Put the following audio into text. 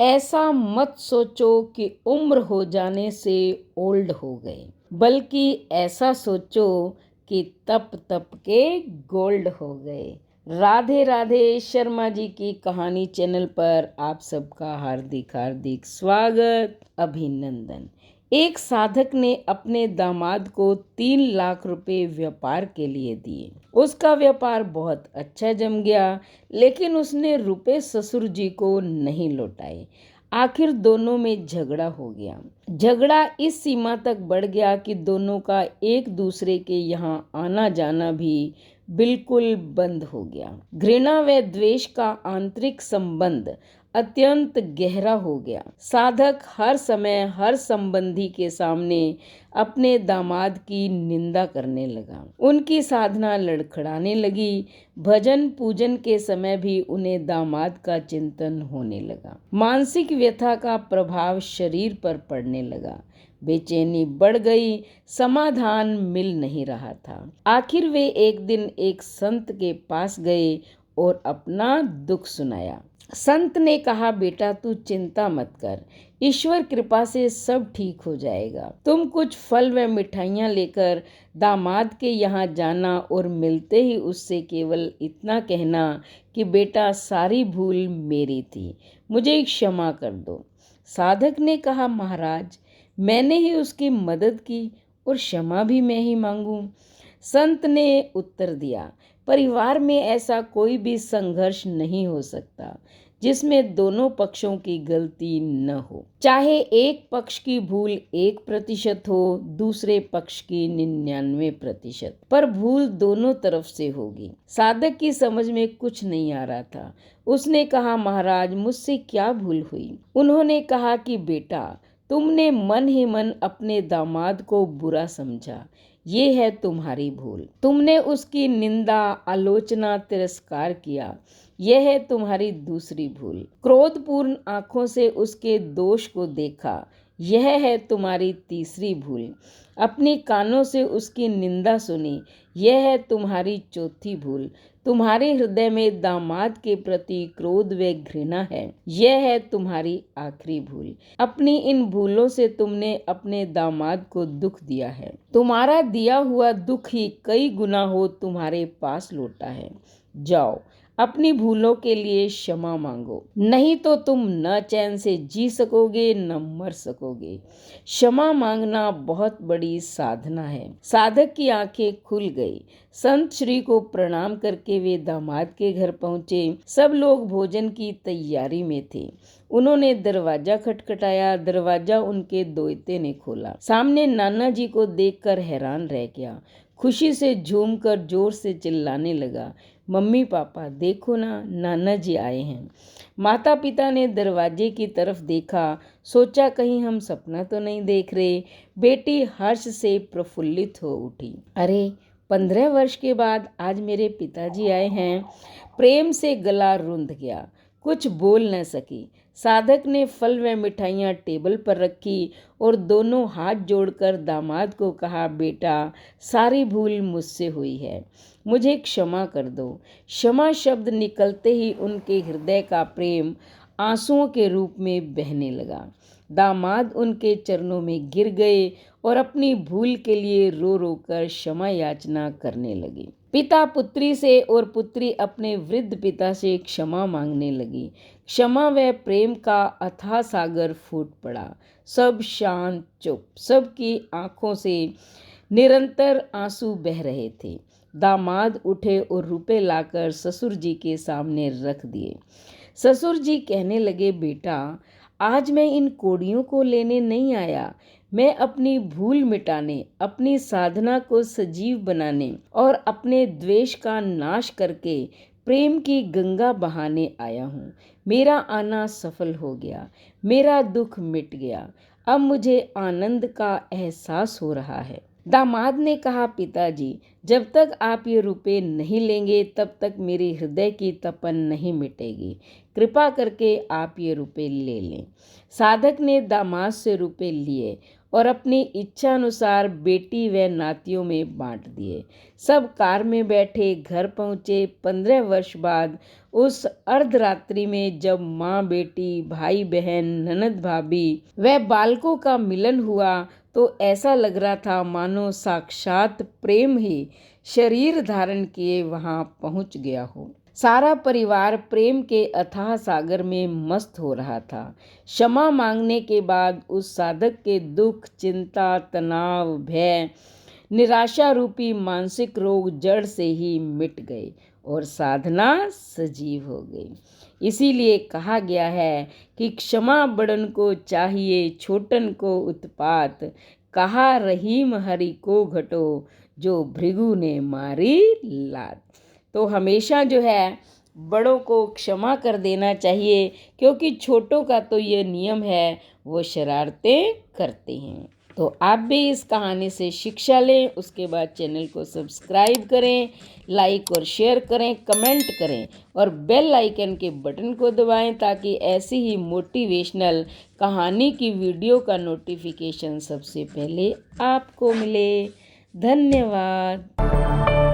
ऐसा मत सोचो कि उम्र हो जाने से ओल्ड हो गए, बल्कि ऐसा सोचो कि तप तप के गोल्ड हो गए। राधे राधे। शर्मा जी की कहानी चैनल पर आप सबका हार्दिक हार्दिक स्वागत, अभिनंदन। एक साधक ने अपने दामाद को 3 लाख रुपए व्यापार के लिए दिए। उसका व्यापार बहुत अच्छा जम गया, लेकिन उसने रुपए ससुर जी को नहीं लौटाए। आखिर दोनों में झगड़ा हो गया। झगड़ा इस सीमा तक बढ़ गया कि दोनों का एक दूसरे के यहाँ आना जाना भी बिल्कुल बंद हो गया। घृणा व द्वेष का आंतरिक संबंध अत्यंत गहरा हो गया। साधक हर समय हर संबंधी के सामने अपने दामाद की निंदा करने लगा। उनकी साधना लड़खड़ाने लगी। भजन पूजन के समय भी उन्हें दामाद का चिंतन होने लगा। मानसिक व्यथा का प्रभाव शरीर पर पड़ने लगा। बेचैनी बढ़ गई, समाधान मिल नहीं रहा था। आखिर वे एक दिन एक संत के पास गए और अपना दुख सुनाया। संत ने कहा, बेटा तू चिंता मत कर, ईश्वर कृपा से सब ठीक हो जाएगा। तुम कुछ फल व मिठाइयाँ लेकर दामाद के यहाँ जाना और मिलते ही उससे केवल इतना कहना कि बेटा सारी भूल मेरी थी, मुझे क्षमा कर दो। साधक ने कहा, महाराज मैंने ही उसकी मदद की और क्षमा भी मैं ही मांगूं। संत ने उत्तर दिया, परिवार में ऐसा कोई भी संघर्ष नहीं हो सकता जिसमें दोनों पक्षों की गलती न हो। चाहे एक पक्ष की भूल 1% हो, दूसरे पक्ष की 99%, पर भूल दोनों तरफ से होगी। साधक की समझ में कुछ नहीं आ रहा था। उसने कहा, महाराज मुझसे क्या भूल हुई? उन्होंने कहा कि बेटा तुमने मन ही मन अपने दामाद को बुरा समझा, ये है तुम्हारी भूल। तुमने उसकी निंदा, आलोचना, तिरस्कार किया, यह है तुम्हारी दूसरी भूल। क्रोधपूर्ण आंखों से उसके दोष को देखा, यह है तुम्हारी तीसरी भूल। अपने कानों से उसकी निंदा सुनी, यह है तुम्हारी चौथी भूल। तुम्हारे हृदय में दामाद के प्रति क्रोध व घृणा है, यह है तुम्हारी आखिरी भूल। अपनी इन भूलों से तुमने अपने दामाद को दुख दिया है। तुम्हारा दिया हुआ दुख ही कई गुना हो तुम्हारे पास लौटा है। जाओ अपनी भूलों के लिए क्षमा मांगो, नहीं तो तुम न चैन से जी सकोगे न मर सकोगे। क्षमा मांगना बहुत बड़ी साधना है। साधक की आंखें खुल गई। संत श्री को प्रणाम करके वे दामाद के घर पहुंचे। सब लोग भोजन की तैयारी में थे। उन्होंने दरवाजा खटखटाया। दरवाजा उनके दोयते ने खोला। सामने नाना जी को देखकर हैरान रह गया। खुशी से झूमकर जोर से चिल्लाने लगा, मम्मी पापा देखो ना, नाना जी आए हैं। माता पिता ने दरवाजे की तरफ देखा, सोचा कहीं हम सपना तो नहीं देख रहे। बेटी हर्ष से प्रफुल्लित हो उठी। अरे 15 वर्ष के बाद आज मेरे पिताजी आए हैं। प्रेम से गला रुंध गया, कुछ बोल न सकी। साधक ने फल व मिठाइयाँ टेबल पर रखी और दोनों हाथ जोड़कर दामाद को कहा, बेटा सारी भूल मुझसे हुई है, मुझे क्षमा कर दो। क्षमा शब्द निकलते ही उनके हृदय का प्रेम आंसुओं के रूप में बहने लगा। दामाद उनके चरणों में गिर गए और अपनी भूल के लिए रो रो कर क्षमा याचना करने लगे। पिता पुत्री से और पुत्री अपने वृद्ध पिता से क्षमा मांगने लगी। क्षमा व प्रेम का अथाह सागर फूट पड़ा। सब शांत चुप, सबकी आंखों से निरंतर आंसू बह रहे थे। दामाद उठे और रुपए लाकर ससुर जी के सामने रख दिए। ससुर जी कहने लगे, बेटा आज मैं इन कोड़ियों को लेने नहीं आया, मैं अपनी भूल मिटाने, अपनी साधना को सजीव बनाने और अपने द्वेष का नाश करके प्रेम की गंगा बहाने आया हूँ। मेरा आना सफल हो गया, मेरा दुख मिट गया, अब मुझे आनंद का एहसास हो रहा है। दामाद ने कहा, पिताजी जब तक आप ये रुपए नहीं लेंगे तब तक मेरे हृदय की तपन नहीं मिटेगी। कृपा करके आप ये रुपए ले लें। साधक ने दामाद से रुपए लिए और अपनी इच्छा अनुसार बेटी व नातियों में बांट दिए। सब कार में बैठे घर पहुँचे। 15 वर्ष बाद उस अर्धरात्रि में जब माँ बेटी, भाई बहन, ननद भाभी व बालकों का मिलन हुआ तो ऐसा लग रहा था मानो साक्षात प्रेम ही शरीर धारण किए वहां पहुंच गया हो। सारा परिवार प्रेम के अथाह सागर में मस्त हो रहा था। क्षमा मांगने के बाद उस साधक के दुख, चिंता, तनाव, भय, निराशा रूपी मानसिक रोग जड़ से ही मिट गए और साधना सजीव हो गई। इसीलिए कहा गया है कि क्षमा बड़न को चाहिए, छोटन को उत्पात, कहा रहीम हरि को घटो, जो भृगु ने मारी लात। तो हमेशा जो है बड़ों को क्षमा कर देना चाहिए, क्योंकि छोटों का तो ये नियम है, वो शरारतें करते हैं। तो आप भी इस कहानी से शिक्षा लें। उसके बाद चैनल को सब्सक्राइब करें, लाइक और शेयर करें, कमेंट करें और बेल आइकन के बटन को दबाएं ताकि ऐसी ही मोटिवेशनल कहानी की वीडियो का नोटिफिकेशन सबसे पहले आपको मिले। धन्यवाद।